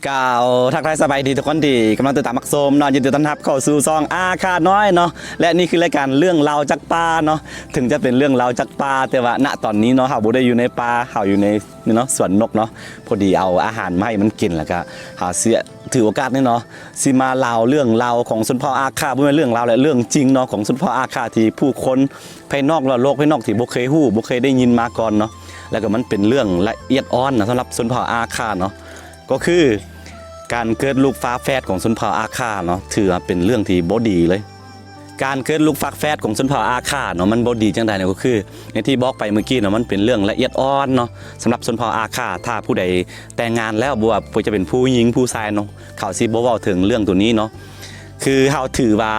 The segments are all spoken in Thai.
กล่าวทักทายสบายดีทุกคนที่กำลังติดตามมักโซมเนาะยินดีต้อนรับเข้าสู่ซองอาคาน้อยเนาะและนี่คือรายการเรื่องราวจากป่าเนาะถึงจะเป็นเรื่องราวจากป่าแต่ว่าณตอนนี้เนาะเฮาบ่ได้อยู่ในป่าเฮาอยู่ในนี่เนาะสวนนกเนาะพอดีเอาอาหารมาให้มันกินแล้วก็หาเสียถือโอกาสนี่เนาะสิมาเล่าเรื่องราวของสุนทรอาคาบ่แม่นเรื่องราวและเรื่องจริงเนาะของสุนทรอาคาที่ผู้คนภายนอกและโลกภายนอกที่บ่เคยฮู้บ่เคยได้ยินมาก่อนเนาะแล้วก็มันเป็นเรื่องละเอียดอ่อนนะสำหรับสุนทรอาคาเนาะก็คือการเกิดลูกฟ้าแฝดของสุนทรอาคาเนาะถือว่าเป็นเรื่องที่บ่ดีเลยการเกิดลูกฟ้าแฝดของสุนทรอาคาเนาะมันบ่ดีจังใดเนี่ยก็คือในที่บอกไปเมื่อกี้เนาะมันเป็นเรื่องละเอียดอ่อนเนาะสำหรับสุนทรอาคาถ้าผู้ใดแต่งงานแล้วบ่ว่าจะเป็นผู้หญิงผู้ชายเนาะเขาสิบ่เว้าถึงเรื่องตัวนี้เนาะคือเฮาถือว่า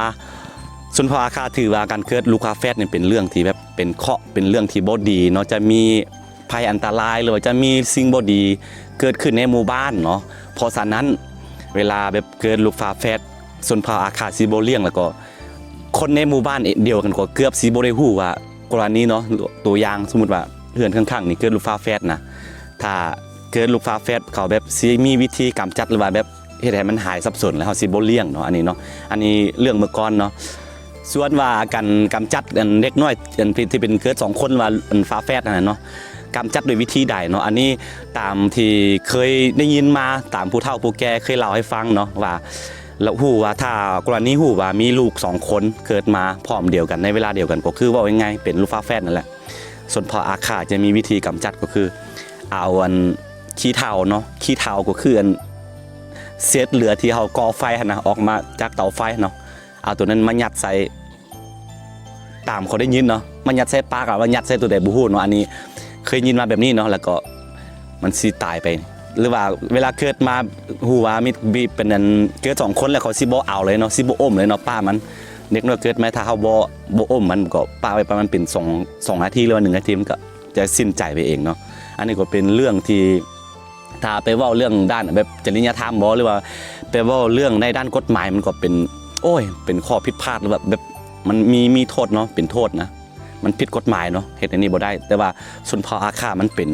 สุนทรอาคาถือว่าการเกิดลูกฟ้าแฝดเนี่ยเป็นเรื่องที่แบบเป็นเคราะห์เป็นเรื่องที่บ่ดีเนาะจะมีภัยอันตรายหรือว่าจะมีสิ่งบ่ดีเกิดขึ้นในหมู่บ้านเนาะเพราะฉะนั้นเวลาแบบเกิดลูกฟ้าแฝดสุนทรอาคาสิบ่เลี้ยงแล้วก็คนในหมู่บ้านเดียวกันก็เกือบสิบ่ได้ฮู้ว่ากรณีเนาะตัวอย่างสมมุติว่าเฮือนข้างๆนี่เกิดลูกฟ้าแฝดนะถ้าเกิดลูกฟ้าแฝดเขาแบบสิมีวิธีกำจัดหรือว่าแบบเฮ็ดให้มันหายสับสนแล้วเฮาสิบ่เลี้ยงเนาะอันนี้เนาะอันนี้เรื่องเมื่อก่อนเนาะส่วนว่าการกำจัดเด็กน้อยที่เป็นเกิด2คนว่าฟ้าแฝดนั่นน่ะเนาะกำจัดด้วยวิธีใดเนาะอันนี้ตามที่เคยได้ยินมาตามผู้เฒ่าผู้แก่เคยเล่าให้ฟังเนาะว่าแล้วฮู้ว่าถ้ากรณีฮู้ว่ามีลูก2คนเกิดมาพร้อมเดียวกันในเวลาเดียวกันก็คือว่ายังไงเป็นลูกฟ้าแฝดนั่นแหละส่วนพออาคาจะมีวิธีกำจัดก็คือเอาขี้เถ้าเนาะขี้เถ้าก็คือเศษเหลือที่เฮาก่อไฟหั่นนะออกมาจากเตาไฟเนาะเอาตัวนั้นมายัดใส่ตามเขาได้ยินเนาะมันยัดใส่ปากว่ายัดใส่ตัวใดบ่ฮู้เนาะอันนี้เคยยินมาแบบนี้เนาะแล้วก็มันสิตายไปหรือว่าเวลาเกิดมาฮู้ว่ามีเป็นอันเกิด2คนแล้วเขาสิบ่เอาเลยเนาะสิบ่อมเลยเนาะป้ามันเด็กน้อยเกิดมาถ้าเขาบ่อมมันก็ป้าไว้ประมาณเป็น2นาทีหรือว่า1นาทีมันก็จะสิ้นใจไปเองเนาะอันนี้ก็เป็นเรื่องที่ถ้าไปเว้าเรื่องด้านแบบจริยธรรมบ่หรือว่าไปเว้าเรื่องในด้านกฎหมายมันก็เป็นเป็นข้อผิดพลาดหรือแบบมันมีโทษเนาะเป็นโทษนะมันผิดกฎหมายเนาะเฮ็ดอันนี้บ่ได้แต่ว่าสุนทรอาคามันเป็น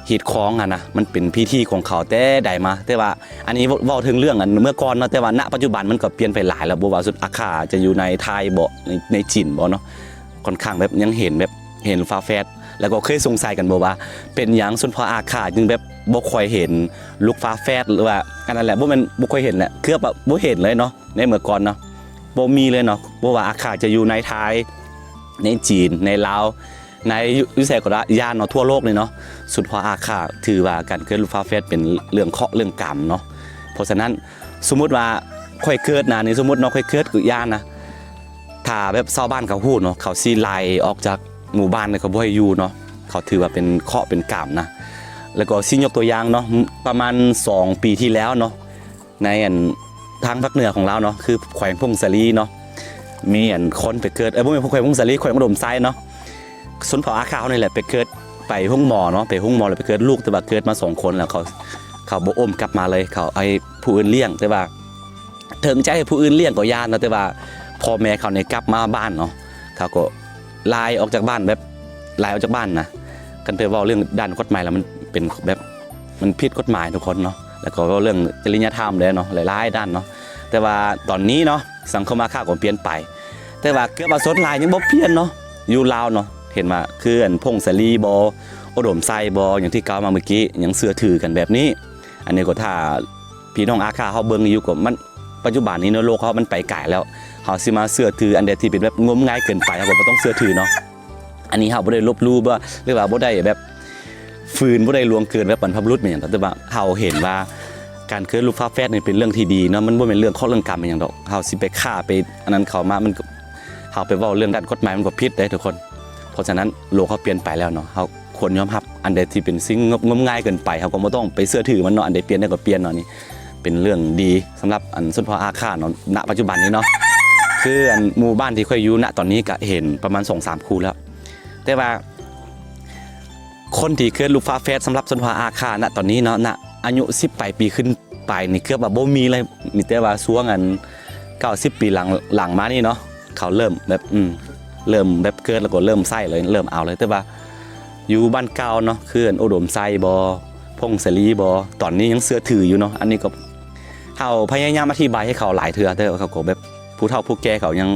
ฮีดคล้องอะนะมันเป็นพิธีของเขาแต่ใดมาแต่ว่าอันนี้เว้าถึงเรื่องอันเมื่อก่อนเนาะแต่ว่าณปัจจุบันมันก็เปลี่ยนไปหลายแล้วบ่ว่าสุนทรอาคาจะอยู่ในไทยบ่ในจีนบ่เนาะค่อนข้างแบบยังเห็นฟ้าแฝดแล้วก็เคยสงสัยกันบ่ว่าเป็นหยังสุนทรอาคาจึงแบบบ่ค่อยเห็นลูกฟ้าแฝดหรือว่าอันนั้นแหละบ่แม่นบ่ค่อยเห็นแหละคือแบบบ่เห็นเลยเนาะในเมื่อก่อนเนาะบ่มีเลยเนาะบ่ว่าอาคาจะอยู่ในไทยในจีนในลาวในยุเซกระยานเนาะทั่วโลกเลยเนาะสุนทรอาคาถือว่าการเกิดลูกฟ้าแฝดเป็นเรื่องเคราะห์เรื่องกรรมเนาะเพราะฉะนั้นสมมุติว่าค่อยเกิดนะนี่สมมุติเนาะค่อยเกิดคือยานนะถ้าแบบชาวบ้านเขาฮู้เนาะเขาสิไล่ออกจากหมู่บ้านเขาบ่ให้อยู่เนาะเขาถือว่าเป็นเคราะห์เป็นกรรมนะแล้วก็สิยกตัวอย่างเนาะประมาณ2ปีที่แล้วเนาะในทางภาคเหนือของเราเนาะคือแขวงพงศาลีเนาะมีคนไปเกิดบ่แม่นแขวงพงศาลีแขวงอุดมไซเนาะสุนทรอาคานี่แหละไปเกิดไปห้องหมอเนาะไปห้องหมอแล้วไปเกิดลูกแต่ว่าเกิดมา2คนแล้วเขาบ่อมกลับมาเลยเขาให้ผู้อื่นเลี้ยงแต่ว่าถึงใจให้ผู้อื่นเลี้ยงก็ย่านเนาะแต่ว่าพ่อแม่เขาเนี่ยกลับมาบ้านเนาะเขาก็ลายออกจากบ้านแบบลายออกจากบ้านนะกันไปเว้าเรื่องด้านกฎหมายแล้วมันเป็นแบบมันผิดกฎหมายทุกคนเนาะแล้วก็เรื่องจริยธรรมเลยเนาะหลายๆด้านเนาะแต่ว่าตอนนี้เนาะสังคมอาคาก็เปลี่ยนไปแต่ว่าเกือบว่าสนหลายยังบ่เปลี่ยนเนาะอยู่ลาวเนาะเห็นว่าคือพงศาลีบ่อุดมไซบ่อย่างที่กล่าวมาเมื่อกี้ยังเชื่อถือกันแบบนี้อันนี้ก็ถ้าพี่น้องอาคาเฮาเบิ่งอยู่ก็มันปัจจุบันนี้เนาะโลกเฮามันไปไกลแล้วเฮาสิมาเชื่อถืออันใดที่เป็นแบบงมงายเกินไปเฮาก็บ่ต้องเชื่อถือเนาะอันนี้เฮาบ่ได้ลบลู่บ่หรือว่าบ่ได้แบบฝืนบ่ได้ลวงเกินแบบบรรพบุรุษเหมือนหยังแต่ว่าเฮาเห็นว่าการเกิดลูกฟ้าแฝดนี่เป็นเรื่องที่ดีเนาะมันบ่แม่นเรื่องข้อเรื่องกรรมอย่างดอกเฮาสิไปฆ่าไปอันนั้นเข้ามามันเฮาไปเว้าเรื่องด้านกฎหมายมันก็ผิดได้ทุกคนเพราะฉะนั้นโลกเขาเปลี่ยนไปแล้วเนาะเฮาควรยอมรับอันใดที่เป็นสิ่งงมงายเกินไปเฮาก็บ่ต้องไปเชื่อถือมันเนาะอันใดเปลี่ยนได้ก็เปลี่ยนเนาะนี่เป็นเรื่องดีสำหรับสุนทรอาคาเนาะณปัจจุบันนี้เนาะคือหมู่บ้านที่ค่อยอยู่ณตอนนี้ก็เห็นประมาณ 2-3 คู่แล้วแต่ว่าคนที่เกิดลูกฟ้าแฝดสำหรับสุนทรอาคาณตอนนี้เนาะณอายุ18 ปีขึ้นไปนี่คือว่าบ่มีเลยมีแต่ว่าช่วง90 ปีหลังมานี่เนาะเขาเริ่มแบบเริ่มแบบเกิดแล้วก็เริ่มไส้เลยเริ่มเอาเลยแต่ว่าอยู่บ้านเก่าเนาะคืออุดมไซบ่พ พงศลีบ่ตอนนี้ยังเสื้อถืออยู่เนาะอันนี้ก็เฮาพยายามอธิบายให้เขาหลายเทื่อแต่ว่าเขาก็แบบผู้เฒ่าผู้แก่เขายัง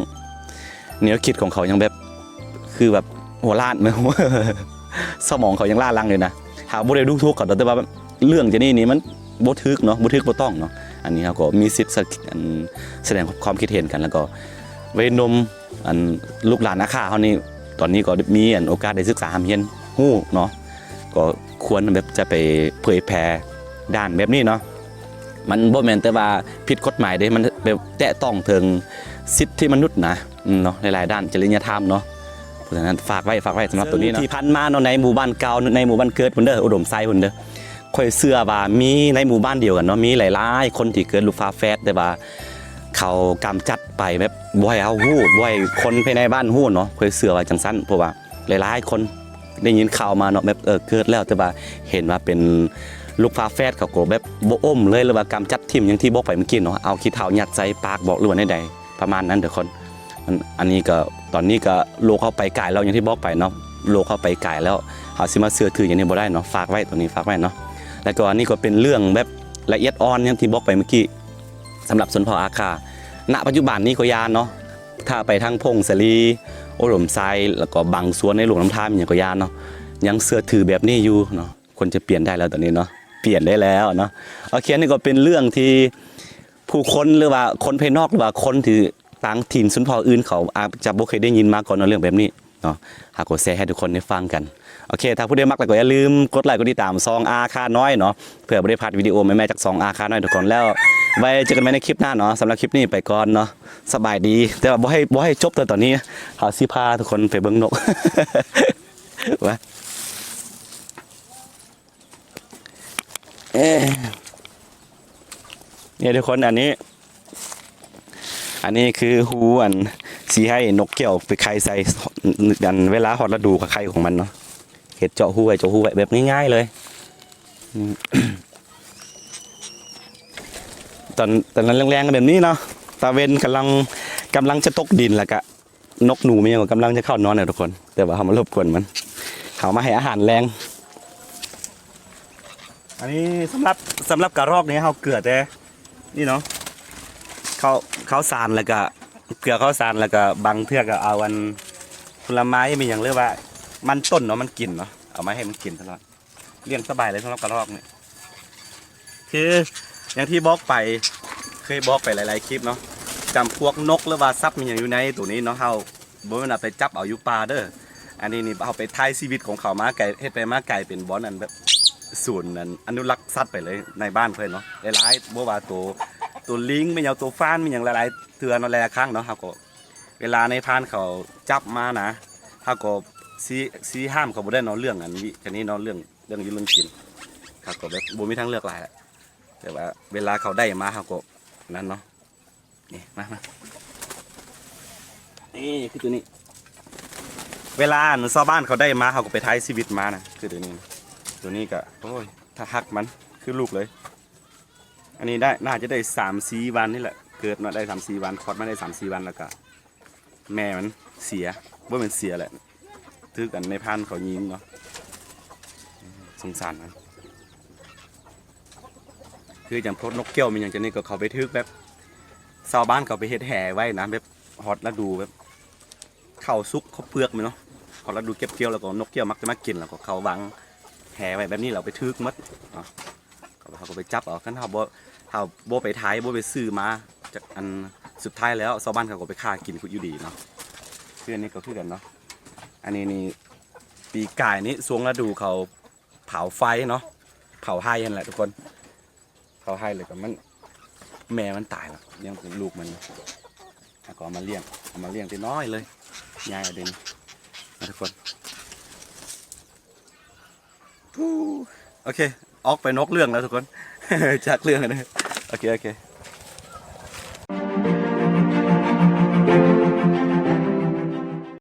แนวคิดของเขายังแบบคือแบบหัวล้านไหม สมองเขายังล้าลังเลยนะหาบ่ได้ดูทุกข์เขาแต่ว่าเรื่องจะนี่มันบ่ทึกเนาะบ่ทึกบ่ต้องเนาะอันนี้เขาก็มีสิทธิ์แสดงความคิดเห็นกันแล้วก็วัยหนุ่มอันลูกหลานอาข้าเฮานี่ตอนนี้ก็มีโอกาสได้ศึกษาหาเรียนฮู้เนาะก็ควรแบบจะไปเผยแพร่ด้านแบบนี้เนาะมันบ่แม่นแต่ว่าผิดกฎหมายเด้มันแบบแตะต้องถึงสิทธิมนุษย์นะเนาะหลายๆด้านจริยธรรมเนาะเพราะฉะนั้นฝากไว้สำหรับตัวนี้เนาะที่พันมาเนาะในหมู่บ้านเก่าในหมู่บ้านเกิดพุ่นเด้ออุดมไซพุ่นเด้อค่อยเชื่อว่ามีในหมู่บ้านเดียวกันเนาะมีหลายๆคนที่เกิดลูกฟ้าแฝดแต่ว่าเขากำจัดไปแบบบ่ให้เฮาฮู้บ่ให้คนภายในบ้านฮู้เนาะค่อยเชื่อว่าจังซั่นเพราะว่าหลายๆคนได้ยินข่าวมาเนาะแบบเกิดแล้วแต่ว่าเห็นว่าเป็นลูกฟ้าแฝดเขาก็แบบบ่อมเลยหรือว่ากำจัดทิ่มอย่างที่บอกไปเมื่อกี้เนาะเอาขี้เถ้ายัดใส่ปากบอกหรือว่าใดๆประมาณนั้นเด้อคนอันนี้ก็ตอนนี้ก็โลกเข้าไปไกลแล้วอย่างที่บอกไปเนาะโลกเข้าไปไกลแล้วเฮาสิมาเชื่อถืออย่างนี้บ่ได้เนาะฝากไว้ตัวนี้ฝากไว้เนาะแล้วก็อันนี้ก็เป็นเรื่องแบบละเอียดอ่อนอย่างที่บอกไปเมื่อกี้สำหรับชนเผ่าอาคาณปัจจุบันนี้ก็ยานเนาะถ้าไปทางพงศลีโอหลมไซแล้วก็บางส่วนในหลวงน้ำท่ามีอย่างก็ยานเนาะยังเชื่อถือแบบนี้อยู่เนาะคนจะเปลี่ยนได้แล้วตอนนี้เนาะเปลี่ยนได้แล้วเนาะโอเคนี่ก็เป็นเรื่องที่ผู้คนหรือว่าคนภายนอกหรือว่าคนที่ต่างถิ่นชนเผ่าอื่นเขาอาจจะบ่เคยได้ยินมาก่อนเรื่องแบบนี้เนาะหากกดแชร์ให้ทุกคนได้ฟังกันโอเคถ้าผู้ใดมักก็อย่าลืมกดไลค์กดติดตามซองอาคาน้อยเนาะเพื่อบ่ได้พลาดวิดีโอใหม่ๆจากซองอาคาน้อยทุกคนแล้วไว้เจอกันใหม่ในคลิปหน้าเนาะสำหรับคลิปนี้ไปก่อนเนาะสบายดีแต่ว่าบ่ให้จบตอนนี้เฮาสิพาทุกคนไปเบิ่งนก ว่าเนี่ยทุกคนอันนี้คือหูอันสีให้นกแก้วไปไข่ใส่ดันเวลาฮอดฤดูกับไข่ของมันเนาะเห็ดเจาะหูไว้แบบง่ายๆเลยตอนนั้นแรงๆแบบนี้เนาะตาเวนกำลังจะตกดินแล้วก็นกหนูมันยังกำลังจะเข้านอนเนี่ยทุกคนแต่ว่าเขามารบกวนมันเขามาให้อาหารแรงอันนี้สำหรับกระรอกนี้เขาเกลือแต่นี่เนาะเขาสารแล้วก็เกลือเขาสารแล้วก็บางเทือกก็เอาวันผลไม้มีอย่างเรียกว่ามันต้นเนาะมันกินเนาะเอามาให้มันกินตลอดเลี้ยงสบายเลยสำหรับกระรอกเนี่ยคืออย่างที่บอกไปเคยบอกไปหลายๆคลิปเนาะจำพวกนกหรือว่าซับมีอย่างอยู่ในตัวนี้เนาะเขาบ่ได้ไปจับเอาอยู่ป่าเด้ออันนี้นี่เอาไปถ่ายชีวิตของเขามาไก่เฮ็ดไปมาไก่เป็นบอนอันแบบศูนย์นั้นอนุรักษ์สัตว์ไปเลยในบ้านเพื่อนเนาะหลายๆบ่ว่าตัวลิงไม่ยาวตัวฟ้านมีอย่างหลายๆเตือนหลายๆครั้งเนาะเขาก็เวลาในพานเขาจับมานะเขาก็ซีห้ามเขาบ่ได้เนาะเรื่องอันนี้แค่นี้เนาะเรื่องอยู่เรื่องกินเขาก็แบบบ่มีทางเลือกหลายแต่ว่าเวลาเขาได้มาเขาก็นั้นเนาะนี่มานี่คือตัวนี้เวลาชาวบ้านเขาได้มาเขาก็ไปถ่ายชีวิตมานะคือตัวนี้ก็โอ้ยถ้าหักมันคือลูกเลยอันนี้ได้น่าจะได้3-4 วันนี่แหละเกิดมาได้3-4 วันคลอดมาได้3-4 วันแล้วก็แม่มันเสียว่าเป็นเสียแหละถือกันในพันเขายิงเนาะสงสารมันคืออย่างพวกนกแก้วมีอย่างจะนี่ก็เขาไปทึกแบบชาวบ้านเขาไปเฮ็ดแห่ไว้นะแบบฮอตแล้วดูแบบเข้าซุกเขาเปลือกมันเนาะพอเราดูเก็บเกี่ยวแล้วก็นกแก้วมักจะมากินแล้วก็เขาวางแห่ไว้แบบนี้เราไปทึกมัดเขาก็ไปจับเอาขั้นเขาโบไปท้ายโบไปซื้อมาจากอันสุดท้ายแล้วชาวบ้านเขาก็ไปฆ่ากินอยู่ดีเนาะคืออันนี้ก็คือกันเนาะอันนี้นี่ปีกายนี้ช่วงฤดูเขาเผาไฟเนาะเผาให้นั่นแหละทุกคนเผาให้เลยกับมันแม่มันตายแล้วยังเป็นลูกมันแล้วก็เอามาเลี้ยงที่น้อยเลยง่ายเด่นนะทุกคนโอเคออกไปนกเรื่องแล้วทุกคน จากเรื่องนะโอเค